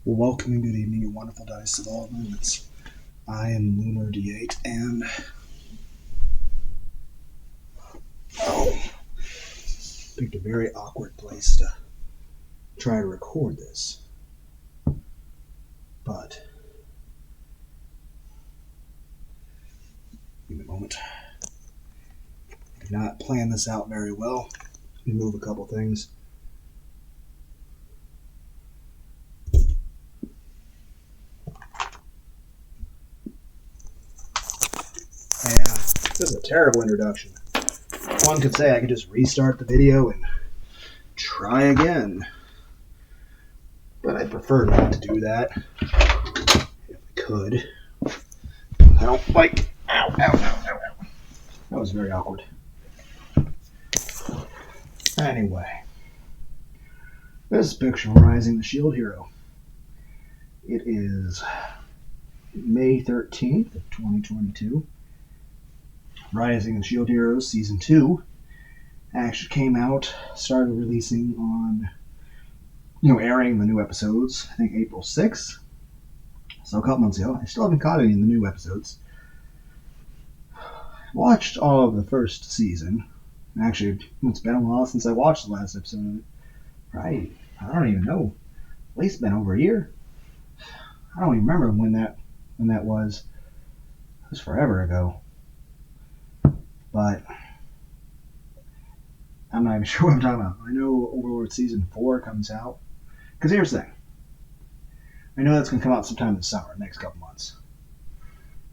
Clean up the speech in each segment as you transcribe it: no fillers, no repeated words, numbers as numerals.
Well, welcome and good evening, your wonderful dice of all moments. I am Lunar D8, and picked a very awkward place to try to record this. But give me a moment. I did not plan this out very well. Let me move a couple things. Yeah, this is a terrible introduction. One could say I could just restart the video and try again. But I'd prefer not to do that. If I could. I don't like... Ow, ow, ow, ow, ow. That was very awkward. Anyway. This is picturizing the Shield Hero. It is May 13th of 2022. Rising the Shield Heroes Season 2 actually came out, started releasing on, airing the new episodes, I think April 6th. So a couple months ago. I still haven't caught any of the new episodes. Watched all of the first season. Actually, it's been a while since I watched the last episode of it. Right. I don't even know. At least it's been over a year. I don't even remember when that was. It was forever ago. But I'm not even sure what I'm talking about. I know Overlord Season 4 comes out. Because here's the thing. I know that's going to come out sometime this summer, next couple months.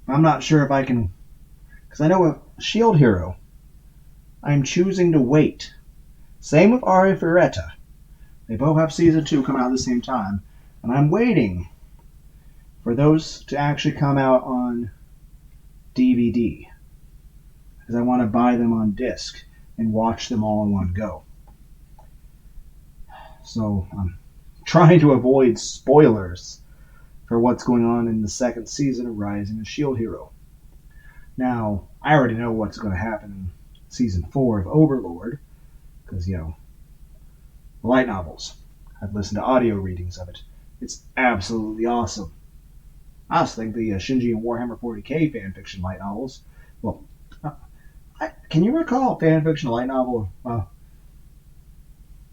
I'm not sure if I can... Because I know with Shield Hero, I'm choosing to wait. Same with Aria Fioretta. They both have Season 2 coming out at the same time. And I'm waiting for those to actually come out on DVD. Because I want to buy them on disc and watch them all in one go. So I'm trying to avoid spoilers for what's going on in the second season of Rising a Shield Hero. Now, I already know what's going to happen in Season 4 of Overlord. Because, the light novels. I've listened to audio readings of it. It's absolutely awesome. I also think the Shinji and Warhammer 40k fanfiction light novels, well, can you recall a fanfiction light novel? Well,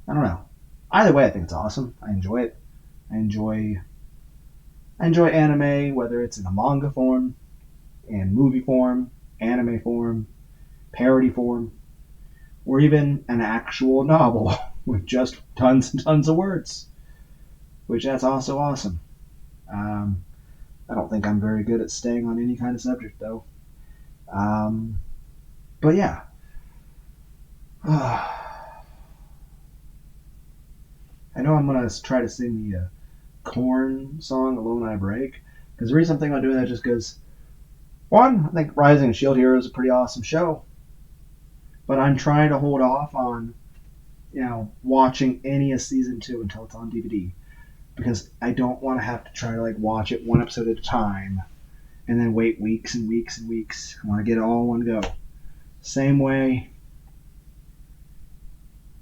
I don't know. Either way, I think it's awesome. I enjoy it. I enjoy anime, whether it's in a manga form, in movie form, anime form, parody form, or even an actual novel with just tons and tons of words, which that's also awesome. I don't think I'm very good at staying on any kind of subject, though. But yeah. I know I'm going to try to sing the Korn song, Alone I Break. Because the reason I'm thinking about doing that is just because, one, I think Rising Shield Hero is a pretty awesome show. But I'm trying to hold off on, watching any of Season 2 until it's on DVD. Because I don't want to have to try to watch it one episode at a time and then wait weeks and weeks and weeks. I want to get it all in one go. Same way,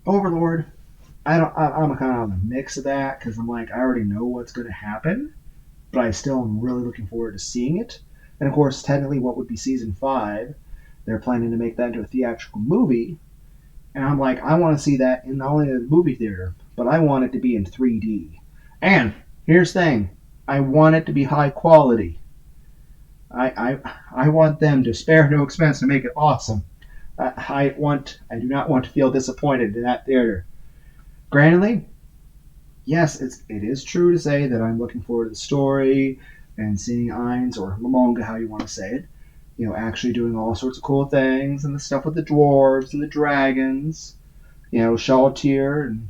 Overlord. I'm kind of a mix of that because I'm I already know what's going to happen, but I still am really looking forward to seeing it. And of course, technically, what would be Season 5? They're planning to make that into a theatrical movie, and I'm I want to see that in not only the movie theater, but I want it to be in 3D. And here's the thing, I want it to be high quality. I want them to spare no expense to make it awesome. I do not want to feel disappointed in that theater. Granted, yes, it is true to say that I'm looking forward to the story and seeing Ainz, or Momonga, how you want to say it, actually doing all sorts of cool things, and the stuff with the dwarves and the dragons, Shalltier and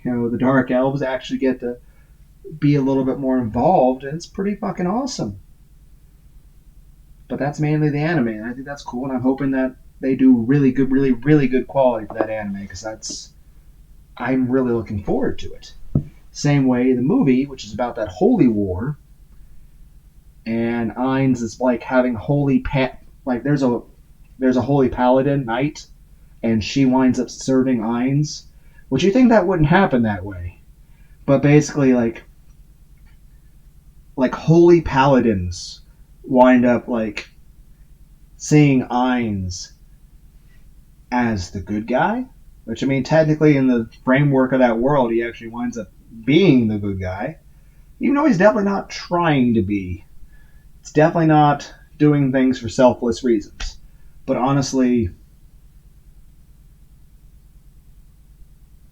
the Dark Elves actually get to be a little bit more involved, and it's pretty fucking awesome. But that's mainly the anime, and I think that's cool, and I'm hoping that they do really good, really, really good quality for that anime, because I'm really looking forward to it. Same way, the movie, which is about that holy war, and Ainz is having holy there's a holy paladin knight, and she winds up serving Ainz, which you think that wouldn't happen that way. But basically, like holy paladins wind up like seeing Ainz as the good guy, which I mean, technically in the framework of that world, he actually winds up being the good guy, even though he's definitely not trying to be. It's definitely not doing things for selfless reasons. But honestly,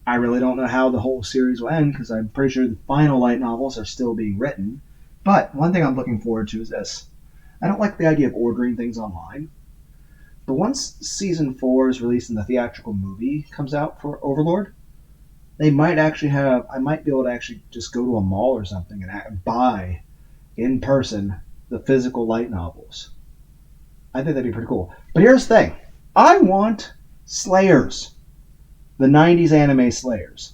I really don't know how the whole series will end because I'm pretty sure the final light novels are still being written. But one thing I'm looking forward to is this. I don't like the idea of ordering things online. But once season 4 is released and the theatrical movie comes out for Overlord, they might actually have. I might be able to actually just go to a mall or something and buy in person the physical light novels. I think that'd be pretty cool. But here's the thing: I want Slayers, the '90s anime Slayers.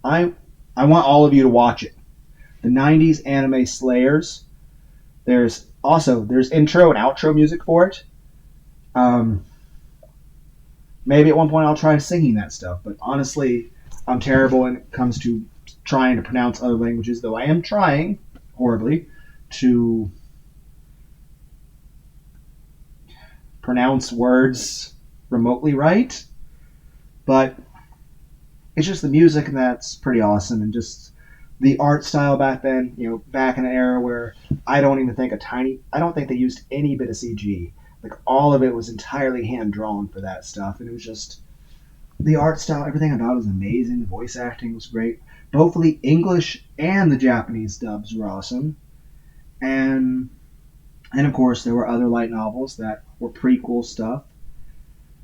I I want all of you to watch it. The '90s anime Slayers. There's intro and outro music for it. Um, Maybe at one point I'll try singing that stuff, but honestly, I'm terrible when it comes to trying to pronounce other languages, though I am trying, horribly, to pronounce words remotely right. But it's just the music, and that's pretty awesome, and just the art style back then, back in an era where I don't think they used any bit of CG. Like, all of it was entirely hand drawn for that stuff, and it was just the art style, everything about it was amazing. The voice acting was great. Both the English and the Japanese dubs were awesome. And of course there were other light novels that were prequel stuff,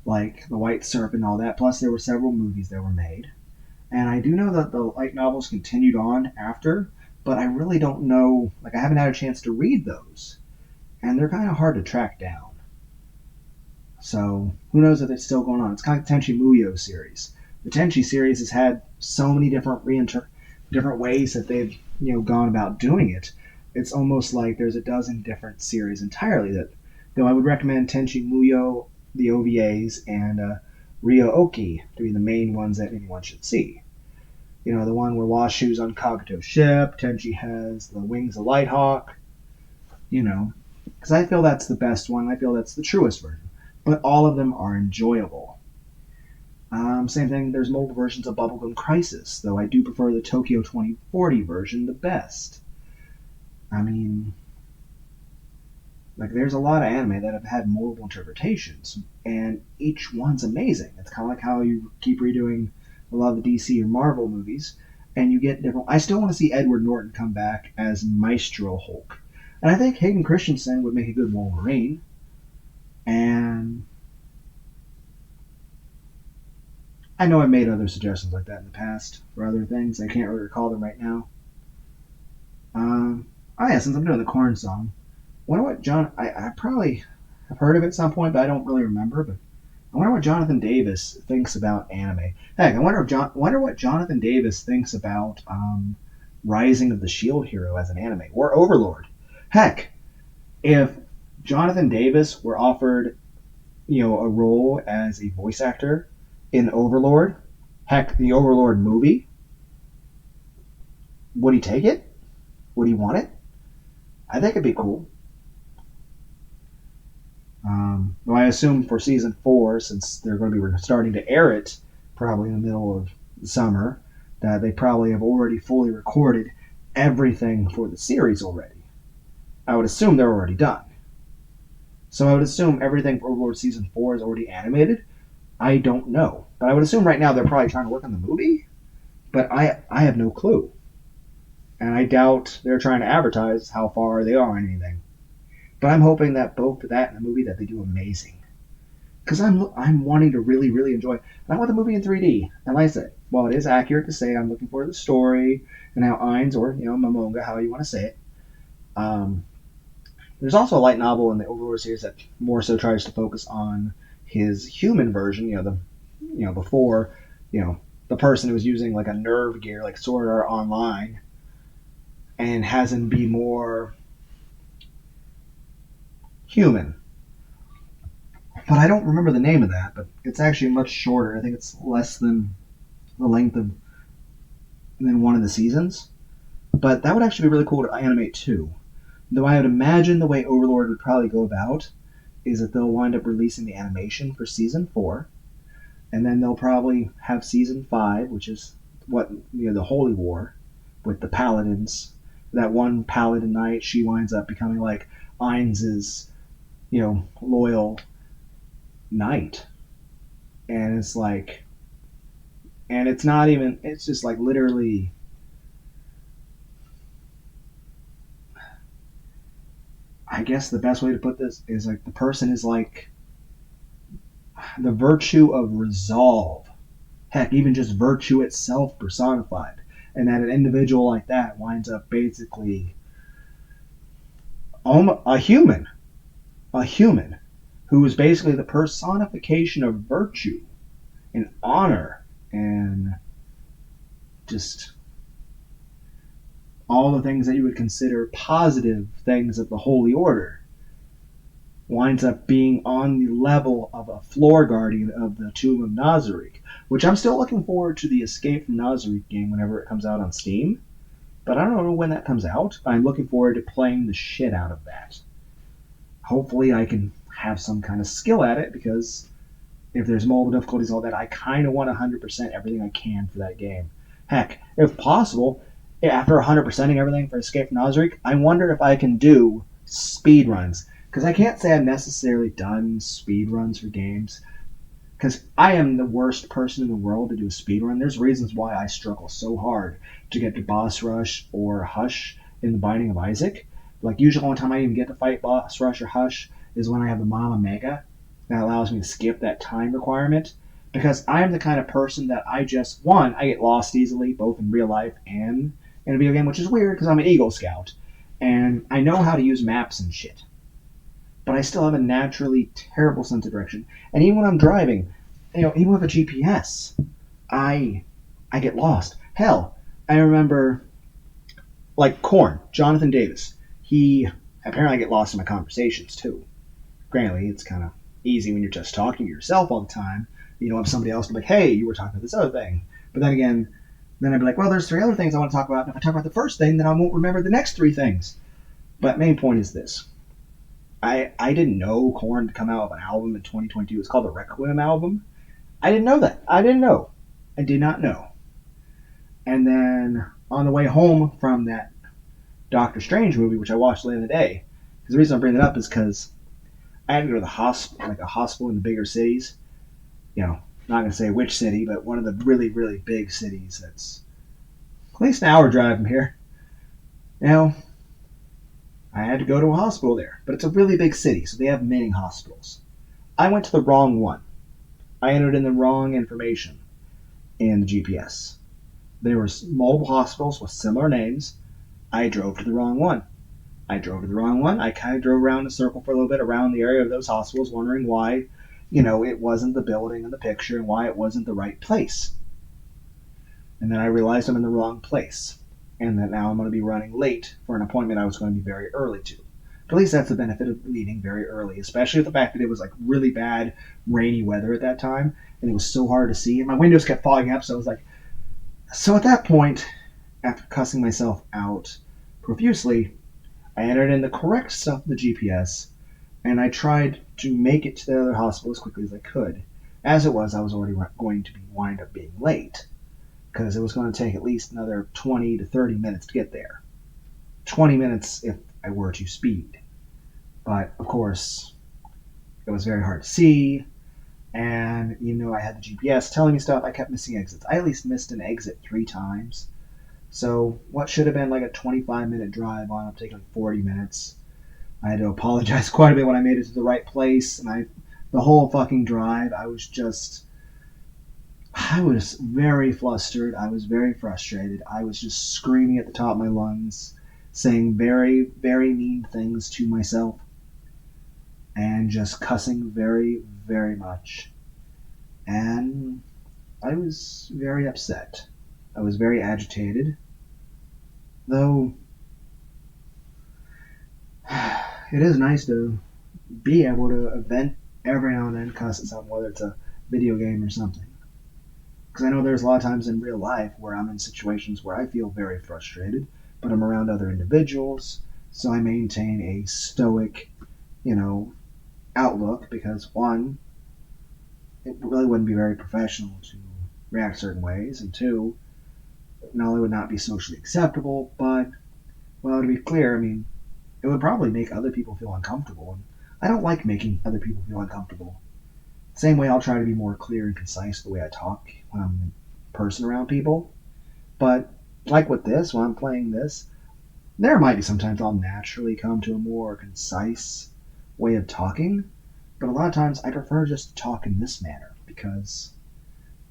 like The White Serpent and all that. Plus there were several movies that were made. And I do know that the light novels continued on after, but I really don't know, like I haven't had a chance to read those. And they're kind of hard to track down. So who knows if it's still going on? It's kind of the Tenchi Muyo series. The Tenchi series has had so many different ways that they've gone about doing it. It's almost like there's a dozen different series entirely. Though I would recommend Tenchi Muyo, the OVAs, and Ryo Oki to be the main ones that anyone should see. The one where Washu's on Kageto's ship. Tenchi has the Wings of Lighthawk. Because I feel that's the best one. I feel that's the truest version. But all of them are enjoyable. Same thing, there's multiple versions of Bubblegum Crisis, though I do prefer the Tokyo 2040 version the best. I mean, like, there's a lot of anime that have had multiple interpretations, and each one's amazing. It's kind of like how you keep redoing a lot of the DC or Marvel movies, and you get different. I still want to see Edward Norton come back as Maestro Hulk. And I think Hayden Christensen would make a good Wolverine. And I know I made other suggestions like that in the past for other things. I can't really recall them right now. Since I'm doing the Corn song, I wonder what I probably have heard of it at some point, but I don't really remember. But I wonder what Jonathan Davis thinks about anime. Heck, I wonder what Jonathan Davis thinks about Rising of the Shield Hero as an anime, or Overlord. Heck, if Jonathan Davis were offered, a role as a voice actor in Overlord, heck, the Overlord movie, would he take it? Would he want it? I think it'd be cool. Though I assume for season 4, since they're going to be starting to air it probably in the middle of the summer, that they probably have already fully recorded everything for the series already. I would assume they're already done. So I would assume everything for Overlord Season 4 is already animated. I don't know. But I would assume right now they're probably trying to work on the movie. But I have no clue. And I doubt they're trying to advertise how far they are in anything. But I'm hoping that both that and the movie that they do amazing. Because I'm wanting to really, really enjoy it. And I want the movie in 3D. And like I said, while it is accurate to say I'm looking for the story and how Ainz, or Momonga, how you want to say it, there's also a light novel in the Overlord series that more so tries to focus on his human version, before, the person who was using like a nerve gear, like Sword Art Online, and has him be more human. But I don't remember the name of that, but it's actually much shorter. I think it's less than the length than one of the seasons. But that would actually be really cool to animate too. Though I would imagine the way Overlord would probably go about is that they'll wind up releasing the animation for season 4, and then they'll probably have season 5, which is what the Holy War with the paladins. That one paladin knight, she winds up becoming like Ainz's loyal knight, and it's like, and it's not even. It's just like literally. I guess the best way to put this is like the person is like the virtue of resolve. Heck, even just virtue itself personified. And that an individual like that winds up basically a human. A human who is basically the personification of virtue and honor and just all the things that you would consider positive things of the Holy Order winds up being on the level of a floor guardian of the Tomb of Nazarick, which I'm still looking forward to the Escape from Nazarick game whenever it comes out on Steam. But I don't know when that comes out. I'm looking forward to playing the shit out of that. Hopefully I can have some kind of skill at it, because if there's multiple difficulties, all that, I kind of want 100% everything I can for that game. Heck, if possible, after 100%ing everything for Escape from Nazarick, I wonder if I can do speed runs. Because I can't say I've necessarily done speed runs for games, because I am the worst person in the world to do a speed run. There's reasons why I struggle so hard to get to Boss Rush or Hush in The Binding of Isaac. Like, usually the only time I even get to fight Boss Rush or Hush is when I have the Mama Mega. That allows me to skip that time requirement, because I am the kind of person that I get lost easily, both in real life and in a video game, which is weird because I'm an Eagle Scout, and I know how to use maps and shit. But I still have a naturally terrible sense of direction. And even when I'm driving, even with a GPS, I get lost. Hell, I remember, like Korn, Jonathan Davis. He apparently I get lost in my conversations too. Granted, it's kind of easy when you're just talking to yourself all the time. You don't have somebody else to be like, hey, you were talking about this other thing. But then again, I'd be like, well, there's 3 other things I want to talk about. And if I talk about the first thing, then I won't remember the next 3 things. But main point is this. I didn't know Korn to come out with an album in 2022. It's called the Requiem album. I didn't know that. I didn't know. I did not know. And then on the way home from that Doctor Strange movie, which I watched late in the day, because the reason I bring it up is because I had to go to the hospital, like a hospital in the bigger cities. Not going to say which city, but one of the really, really big cities that's at least an hour drive from here. I had to go to a hospital there, but it's a really big city, so they have many hospitals. I went to the wrong one. I entered in the wrong information in the GPS. There were multiple hospitals with similar names. I drove to the wrong one. I kind of drove around in a circle for a little bit around the area of those hospitals, wondering why, it wasn't the building in the picture and why it wasn't the right place. And then I realized I'm in the wrong place, and that now I'm going to be running late for an appointment I was going to be very early to. But at least that's the benefit of leaving very early, especially with the fact that it was like really bad rainy weather at that time, and it was so hard to see, and my windows kept fogging up, so I was like, so at that point, after cussing myself out profusely, I entered in the correct stuff in the GPS, and I tried to make it to the other hospital as quickly as I could. As it was, I was already going to wind up being late, because it was going to take at least another 20 to 30 minutes to get there. 20 minutes if I were to speed. But, of course, it was very hard to see, and even though I had the GPS telling me stuff, I kept missing exits. I at least missed an exit 3 times. So what should have been like a 25-minute drive wound up taking 40 minutes. I had to apologize quite a bit when I made it to the right place, and the whole fucking drive, I was very flustered. I was very frustrated. I was just screaming at the top of my lungs, saying very, very mean things to myself, and just cussing very, very much. And I was very upset. I was very agitated. Though, it is nice to be able to vent every now and then, cuss at something, whether it's a video game or something. Because I know there's a lot of times in real life where I'm in situations where I feel very frustrated, but I'm around other individuals, So I maintain a stoic, you know, outlook because one, it really wouldn't be very professional to react certain ways, and two, not only would not be socially acceptable, but well, to be clear, I mean, it would probably make other people feel uncomfortable. And I don't like making other people feel uncomfortable. Same way, I'll try to be more clear and concise the way I talk when I'm in person around people. But like with this, when I'm playing this, there might be sometimes I'll naturally come to a more concise way of talking. But a lot of times I prefer just to talk in this manner because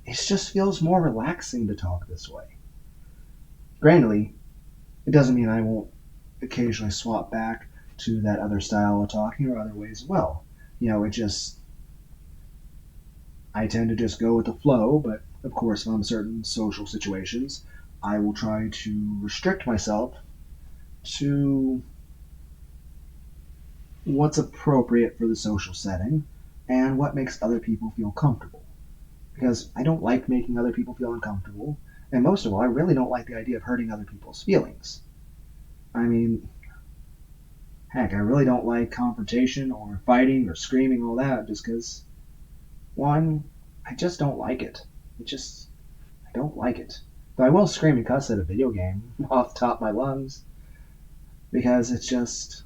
it just feels more relaxing to talk this way. Granted, it doesn't mean I won't occasionally swap back to that other style of talking or other ways as well. It just, I tend to just go with the flow, but of course, if I'm in certain social situations, I will try to restrict myself to what's appropriate for the social setting and what makes other people feel comfortable. Because I don't like making other people feel uncomfortable, and most of all, I really don't like the idea of hurting other people's feelings. I mean, heck, I really don't like confrontation or fighting or screaming, all that, just because, one, I just don't like it. I don't like it. But I will scream and cuss at a video game off the top of my lungs because it's just,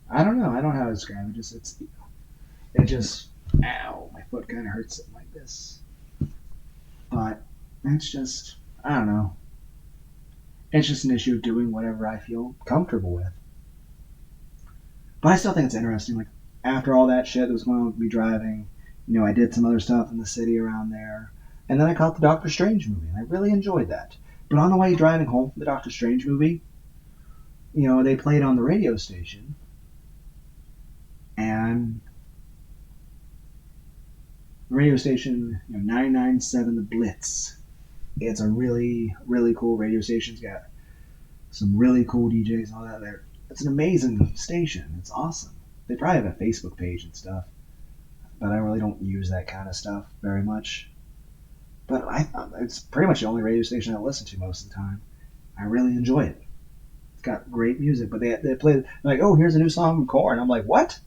I don't know. I don't know how to describe it. It just, ow, my foot kind of hurts it like this. But it's just, I don't know. It's just an issue of doing whatever I feel comfortable with. But I still think it's interesting. Like, after all that shit that was going on with me driving, I did some other stuff in the city around there. And then I caught the Doctor Strange movie, and I really enjoyed that. But on the way driving home from the Doctor Strange movie, they played on the radio station. And the radio station, 997 The Blitz. It's a really, really cool radio station. It's got some really cool DJs and all that there. It's an amazing station. It's awesome. They probably have a Facebook page and stuff, but I really don't use that kind of stuff very much. But it's pretty much the only radio station I listen to most of the time. I really enjoy it. It's got great music, but they play like, oh, here's a new song from Korn. I'm like, what?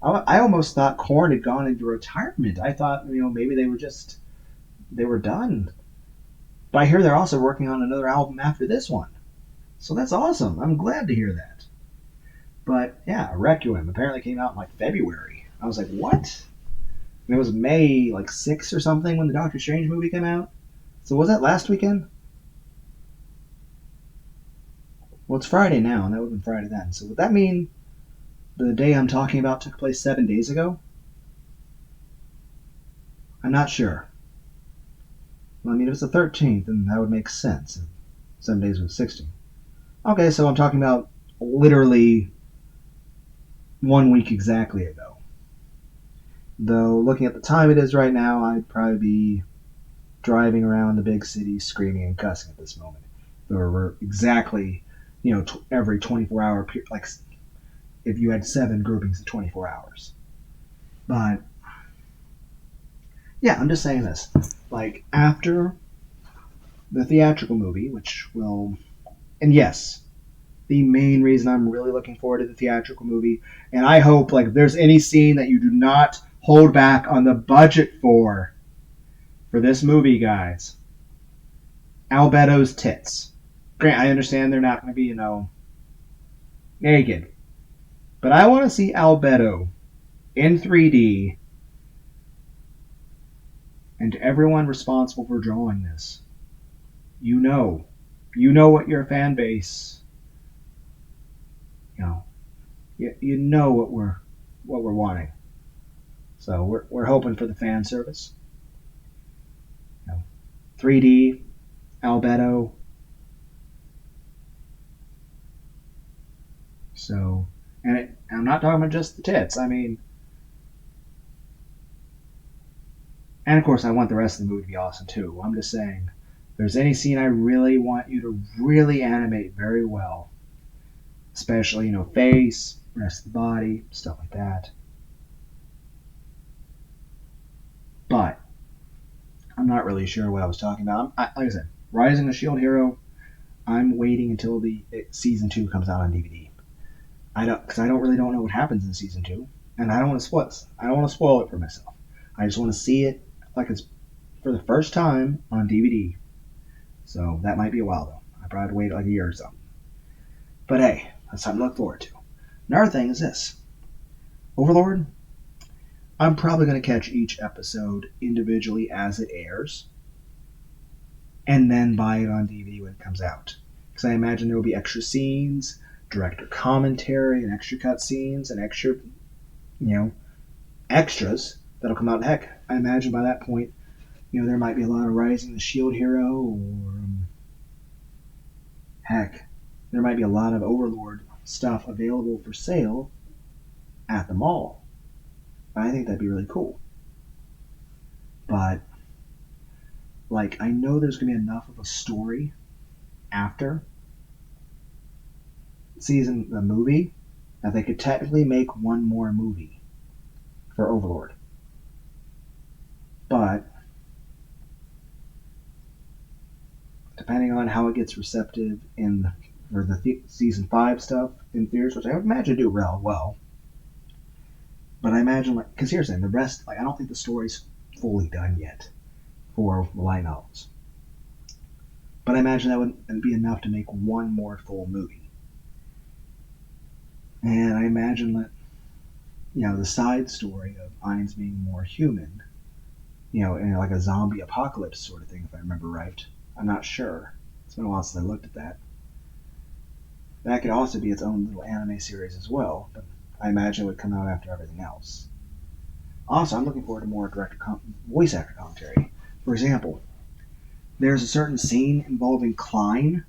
I almost thought Korn had gone into retirement. I thought, maybe they were done. But I hear they're also working on another album after this one. So that's awesome. I'm glad to hear that. But yeah, Requiem apparently came out in like February. I was like, what? And it was May like 6th or something when the Doctor Strange movie came out. So was that last weekend? Well, it's Friday now, and that would have been Friday then. So would that mean the day I'm talking about took place 7 days ago? I'm not sure. Well, I mean, if it's the 13th, then that would make sense. 7 days was 16. Okay, so I'm talking about literally 1 week exactly ago. Though, looking at the time it is right now, I'd probably be driving around the big city screaming and cussing at this moment. There were exactly, every 24-hour period, like if you had 7 groupings of 24 hours. But, yeah, I'm just saying this. Like, after the theatrical movie, which will, and yes, the main reason I'm really looking forward to the theatrical movie, and I hope, like, if there's any scene that you do not hold back on the budget for this movie, guys, Albedo's tits. Grant, I understand they're not going to be, naked, but I want to see Albedo in 3D, and to everyone responsible for drawing this, you know what your fan base, you know what we're wanting. So we're hoping for the fan service. 3D, Albedo. So, and I'm not talking about just the tits. I mean, and of course, I want the rest of the movie to be awesome too. I'm just saying, if there's any scene I really want you to really animate very well, especially, face, rest of the body, stuff like that. But I'm not really sure what I was talking about. Like I said, Rising a Shield Hero, I'm waiting until the season 2 comes out on DVD. Because I don't really don't know what happens in season 2, and I don't want to spoil it. I don't want to spoil it for myself. I just want to see it like it's for the first time on DVD. So that might be a while though. I probably have to wait like a year or so. But hey, that's something to look forward to. Another thing is this: Overlord. I'm probably going to catch each episode individually as it airs, and then buy it on DVD when it comes out. Because I imagine there will be extra scenes, director commentary, and extra cut scenes, and extra, extras that'll come out. Heck, I imagine by that point, there might be a lot of Rising the Shield Hero, or heck, there might be a lot of Overlord stuff available for sale at the mall. I think that'd be really cool. But I know there's going to be enough of a story after the movie that they could technically make one more movie for Overlord. But depending on how it gets receptive for the season 5 stuff in theaters, which I imagine do real well. But I imagine, because here's the thing, the rest, I don't think the story's fully done yet for the light novels. But I imagine that would be enough to make one more full movie. And I imagine that, the side story of Ainz being more human, in like a zombie apocalypse sort of thing, if I remember right. I'm not sure. It's been a while since I looked at that. That could also be its own little anime series as well, but I imagine it would come out after everything else. Also, I'm looking forward to more voice actor commentary. For example, there's a certain scene involving Klein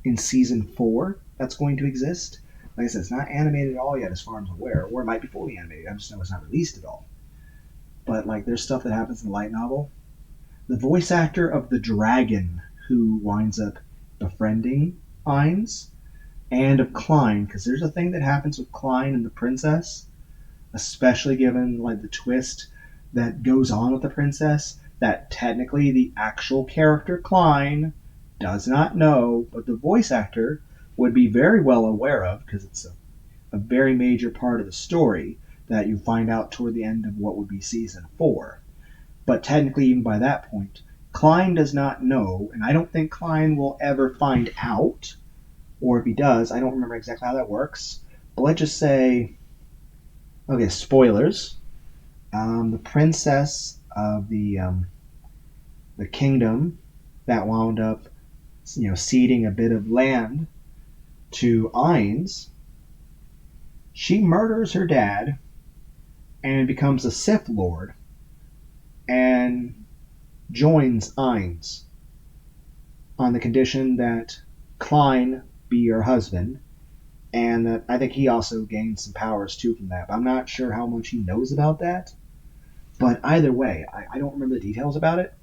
in season 4 that's going to exist. Like I said, it's not animated at all yet as far as I'm aware, or it might be fully animated. I just know it's not released at all. But there's stuff that happens in the light novel. The voice actor of the dragon who winds up befriending Ainz, and of Klein, because there's a thing that happens with Klein and the princess, especially given the twist that goes on with the princess, that technically the actual character Klein does not know, but the voice actor would be very well aware of, because it's a very major part of the story that you find out toward the end of what would be season 4. But technically, even by that point, Klein does not know, and I don't think Klein will ever find out, or if he does, I don't remember exactly how that works. But let's just say, okay, spoilers. The princess of the kingdom that wound up, ceding a bit of land to Ainz, she murders her dad and becomes a Sith Lord and joins Ainz on the condition that Klein be her husband, and that I think he also gains some powers too from that. But I'm not sure how much he knows about that. But either way, I don't remember the details about it.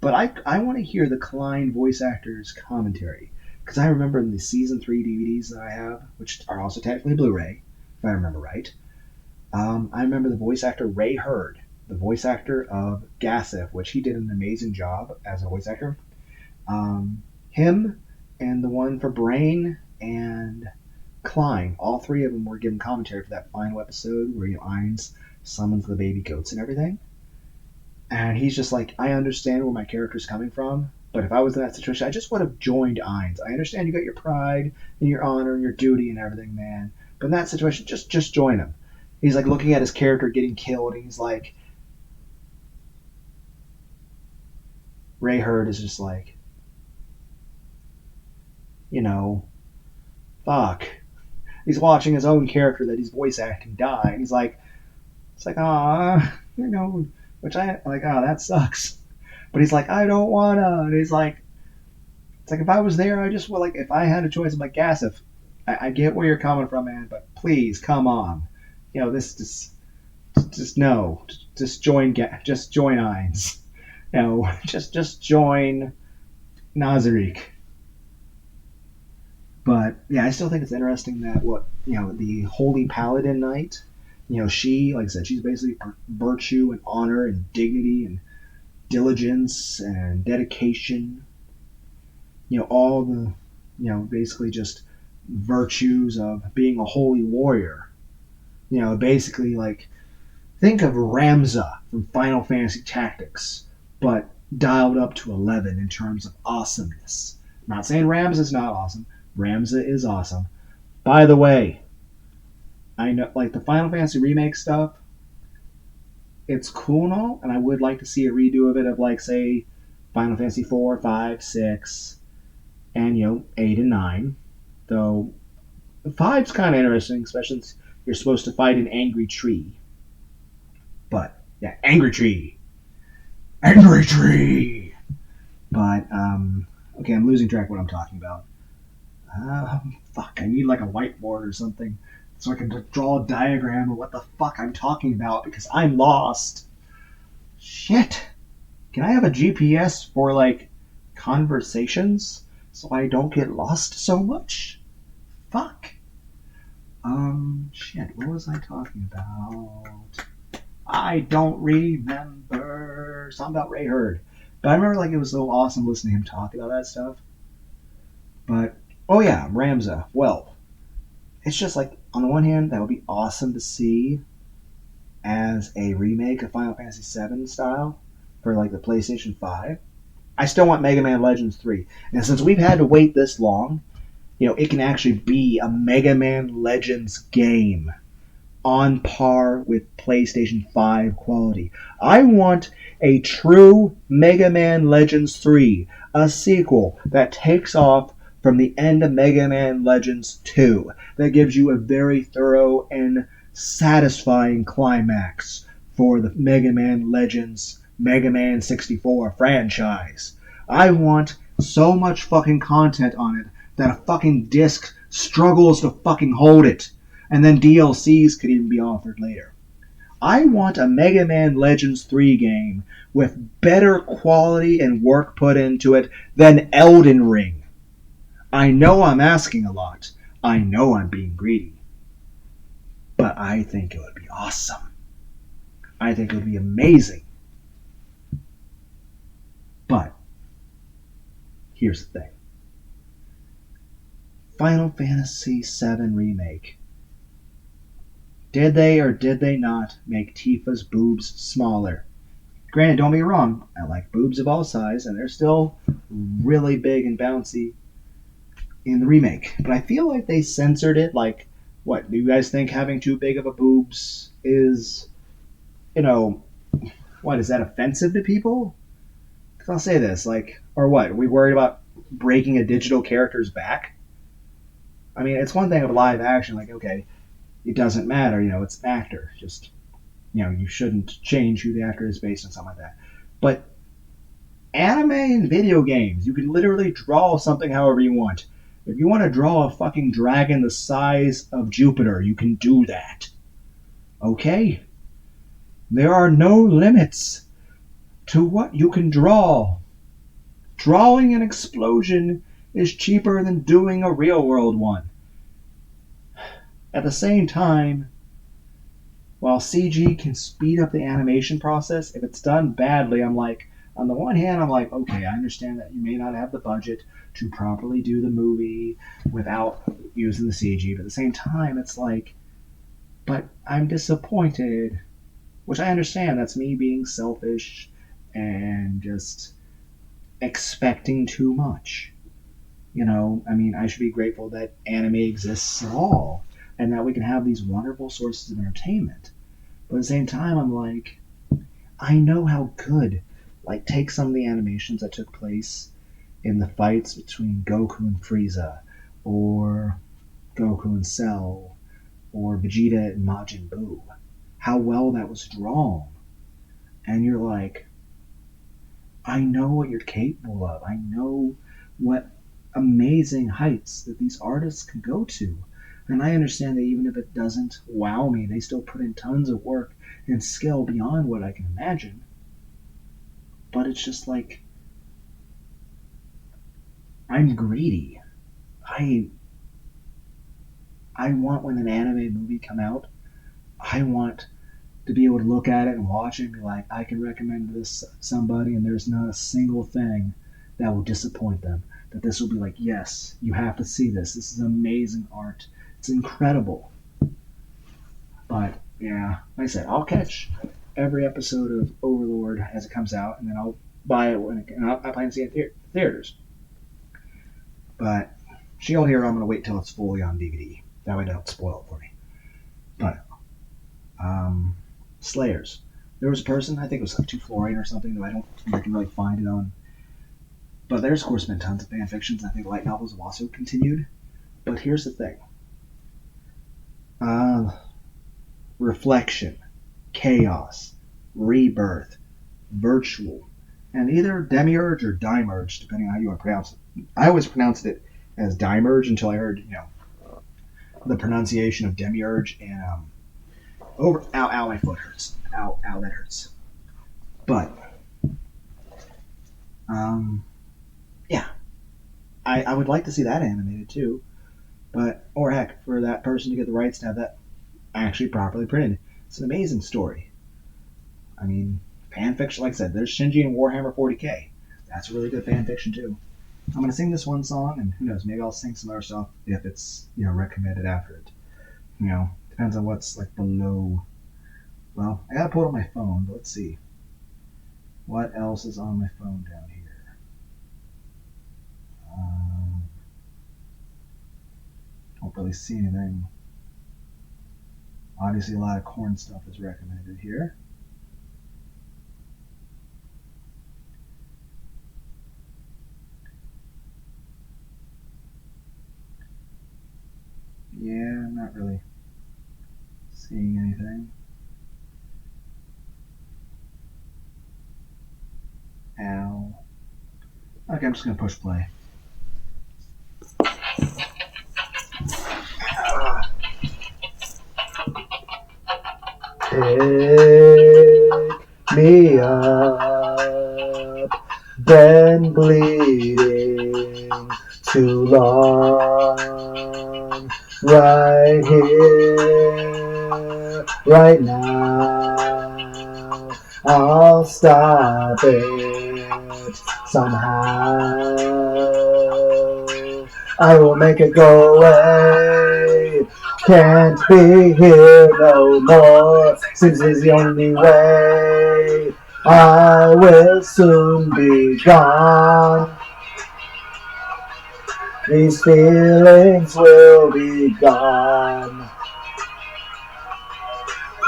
But I want to hear the Klein voice actor's commentary, because I remember in the season 3 DVDs that I have, which are also technically Blu-ray, if I remember right. I remember the voice actor Ray Hurd, the voice actor of Gassif, which he did an amazing job as a voice actor. Him and the one for Brain and Klein, all three of them were given commentary for that final episode where Ainz summons the baby goats and everything. And he's just like, I understand where my character's coming from, but if I was in that situation, I just would have joined Ainz. I understand you got your pride and your honor and your duty and everything, man. But in that situation, just join him. He's looking at his character getting killed, and he's like, Ray Hurd is just like, fuck. He's watching his own character that he's voice acting die, and he's like, it's like, which I like, that sucks. But he's like, I don't wanna. And he's like, it's like, if I was there, I just would, if I had a choice, I'm like, Gassif, I get where you're coming from, man, but please, come on. This just no. Just join Ainz. Just join Nazarick. But yeah, I still think it's interesting that the Holy Paladin Knight, she, like I said, she's basically virtue and honor and dignity and diligence and dedication. All basically just virtues of being a holy warrior. Basically like think of Ramza from Final Fantasy Tactics, but dialed up to 11 in terms of awesomeness. I'm not saying Ramza is not awesome. Ramza is awesome. By the way, I know like the Final Fantasy remake stuff, it's cool and all, and I would like to see a redo of it of like say Final Fantasy 4, 5, 6, and 8 and 9. Though five's kind of interesting, especially since you're supposed to fight an angry tree. But yeah, angry tree, angry tree. But okay, I'm losing track of what I'm talking about. Fuck, I need like a whiteboard or something so I can draw a diagram of what the fuck I'm talking about because I'm lost. Shit. Can I have a GPS for like conversations so I don't get lost so much? Fuck. Shit, what was I talking about? I don't remember. Something about Ray Hurd. But I remember like it was so awesome listening to him talk about that stuff. But, oh yeah, Ramza. Well, it's just like, on the one hand, that would be awesome to see as a remake of Final Fantasy VII style for like the PlayStation 5. I still want Mega Man Legends 3. And since we've had to wait this long, it can actually be a Mega Man Legends game on par with PlayStation 5 quality. I want a true Mega Man Legends 3, a sequel that takes off from the end of Mega Man Legends 2, that gives you a very thorough and satisfying climax for the Mega Man Legends Mega Man 64 franchise. I want so much fucking content on it that a fucking disc struggles to fucking hold it. And then DLCs could even be offered later. I want a Mega Man Legends 3 game with better quality and work put into it than Elden Ring. I know I'm asking a lot. I know I'm being greedy. But I think it would be awesome. I think it would be amazing. But here's the thing. Final Fantasy VII Remake. Did they or did they not make Tifa's boobs smaller? Granted, don't be wrong, I like boobs of all sizes, and they're still really big and bouncy in the remake. But I feel like they censored it. Like, what, do you guys think having too big of a boobs is, what, is that offensive to people? Because I'll say this, like, or what, are we worried about breaking a digital character's back? I mean, it's one thing of live action, like, okay, it doesn't matter, it's an actor. Just, you shouldn't change who the actor is based on something like that. But anime and video games, you can literally draw something however you want. If you want to draw a fucking dragon the size of Jupiter, you can do that. Okay? There are no limits to what you can draw. Drawing an explosion is cheaper than doing a real world one. At the same time, while CG can speed up the animation process, if it's done badly, I'm like, on the one hand, I'm like, okay, I understand that you may not have the budget to properly do the movie without using the CG, but at the same time, it's like, but I'm disappointed. Which I understand, that's me being selfish and just expecting too much. I mean, I should be grateful that anime exists at all and that we can have these wonderful sources of entertainment. But at the same time, I'm like, I know how good, like, take some of the animations that took place in the fights between Goku and Frieza, or Goku and Cell, or Vegeta and Majin Buu. How well that was drawn. And you're like, I know what you're capable of. I know what amazing heights that these artists can go to. And I understand that even if it doesn't wow me, they still put in tons of work and skill beyond what I can imagine. But it's just like, I'm greedy. I want when an anime movie come out, I want to be able to look at it and watch it and be like, I can recommend this to somebody and there's not a single thing that will disappoint them. That this will be like, yes, you have to see this. This is amazing art. It's incredible. But yeah, like I said, I'll catch every episode of Overlord as it comes out, and then I'll buy it and I plan to see it in theaters. But Shield Hero, I'm gonna wait till it's fully on DVD. That way, don't spoil it for me. But Slayers. There was a person, I think it was like 248 or something, that I don't think I can really find it on. But there's, of course, been tons of fan fictions. I think light novels have also continued. But here's the thing. Reflection, Chaos, Rebirth, Virtual, and either Demiurge or Dimerge, depending on how you want to pronounce it. I always pronounced it as Dimerge until I heard, the pronunciation of Demiurge, and ow, my foot hurts. Ow, that hurts. But, yeah. I would like to see that animated too. But, or heck, for that person to get the rights to have that actually properly printed. It's an amazing story. I mean, fan fiction, like I said, there's Shinji and Warhammer 40k. That's a really good fan fiction too. I'm going to sing this one song, and who knows, maybe I'll sing some other stuff if it's, recommended after it. Depends on what's, like, below. Well, I got to pull it on my phone, but let's see. What else is on my phone down here? Don't really see anything. Obviously, a lot of corn stuff is recommended here. Yeah, I'm not really seeing anything. Ow. Okay, I'm just going to push play. Pick me up, been bleeding too long, right here, right now, I'll stop it somehow, I will make it go away. Can't be here no more. Seems it's the only way. I will soon be gone. These feelings will be gone.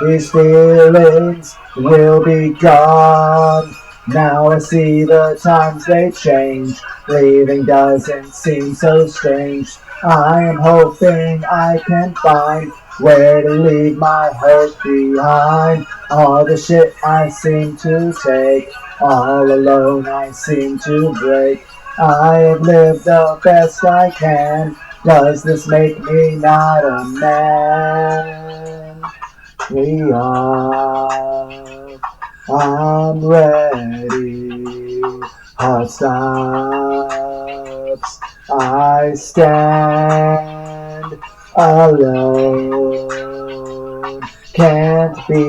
These feelings will be gone. Now I see the times they change. Leaving doesn't seem so strange. I am hoping I can find where to leave my hurt behind. All the shit I seem to take, all alone I seem to break. I have lived the best I can. Does this make me not a man? We are. I'm ready. Heart stops. I stand alone. Can't be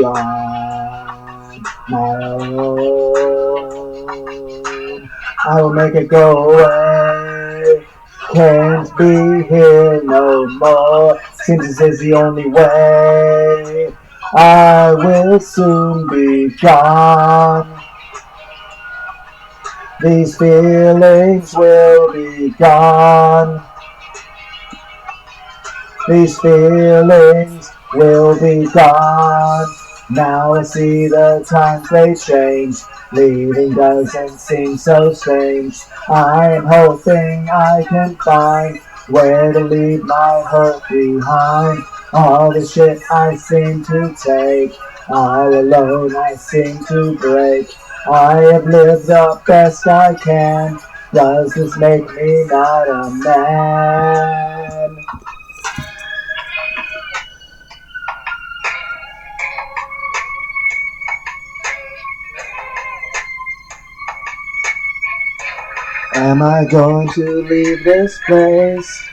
on my own. I will make it go away. Can't be here no more. Seems this is the only way. I will soon be gone. These feelings will be gone. These feelings will be gone. Now I see the times they change. Leaving doesn't seem so strange. I am hoping I can find where to leave my hurt behind. All the shit I seem to take, all alone I seem to break. I have lived the best I can. Does this make me not a man? Am I going to leave this place?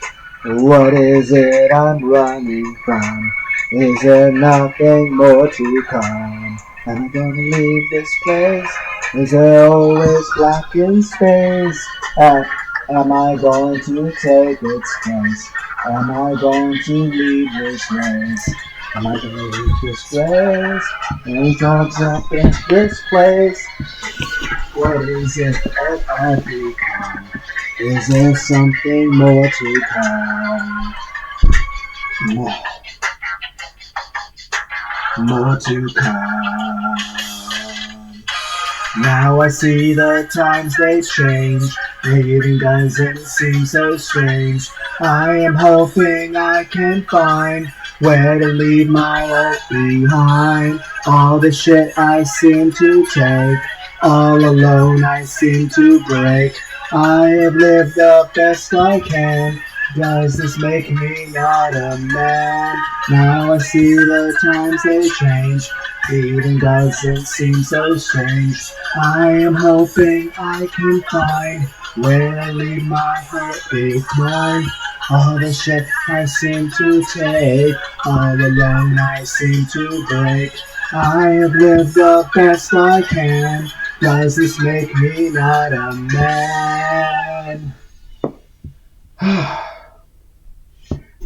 What is it I'm running from? Is there nothing more to come? Am I going to leave this place? Is there always black in space? Am I going to take its place? Am I going to lead this race? Am I going to lead this race? Any dogs up in this place? What is it that I've become? Is there something more to come? More to come. Now I see the times they change. Leaving doesn't seem so strange. I am hoping I can find where to leave my life behind. All the shit I seem to take, all alone I seem to break. I have lived the best I can. Does this make me not a man? Now I see the times they change. Leaving doesn't seem so strange. I am hoping I can find where I leave my heart behind. All the shit I seem to take, all alone I seem to break. I have lived the best I can. Does this make me not a man?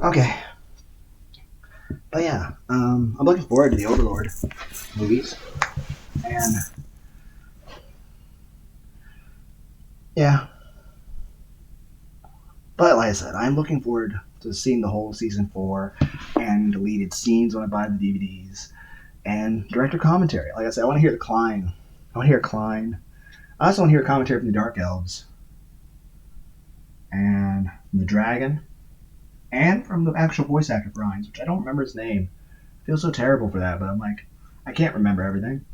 Okay. But yeah, I'm looking forward to the Overlord movies. And yeah. But like I said, I'm looking forward to seeing the whole season 4 and deleted scenes when I buy the DVDs and director commentary. Like I said, I want to hear the Klein. I want to hear Klein. I also want to hear commentary from the Dark Elves and from the Dragon and from the actual voice actor for Hines, which I don't remember his name. I feel so terrible for that, but I'm like, I can't remember everything.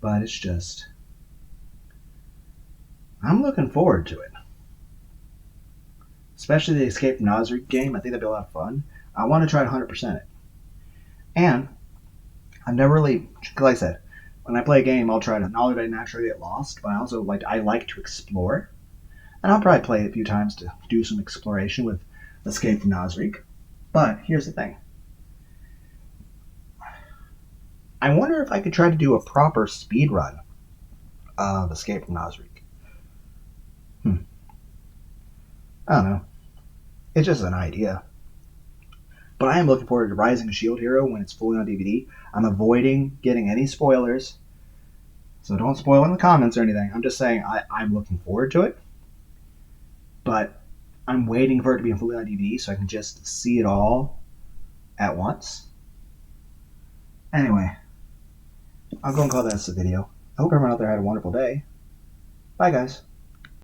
But it's just, I'm looking forward to it. Especially the Escape from Nazareth game. I think that'd be a lot of fun. I want to try to 100% it. And I've never really, like I said, when I play a game, I'll try to, not only do I naturally get lost, but I like to explore. And I'll probably play it a few times to do some exploration with Escape from Nazareth. But here's the thing. I wonder if I could try to do a proper speed run of Escape from Nazareth. I don't know. It's just an idea. But I am looking forward to Rising of Shield Hero when it's fully on DVD. I'm avoiding getting any spoilers. So don't spoil in the comments or anything. I'm just saying I'm looking forward to it. But I'm waiting for it to be fully on DVD so I can just see it all at once. Anyway, I'll go and call this a video. I hope everyone out there had a wonderful day. Bye, guys.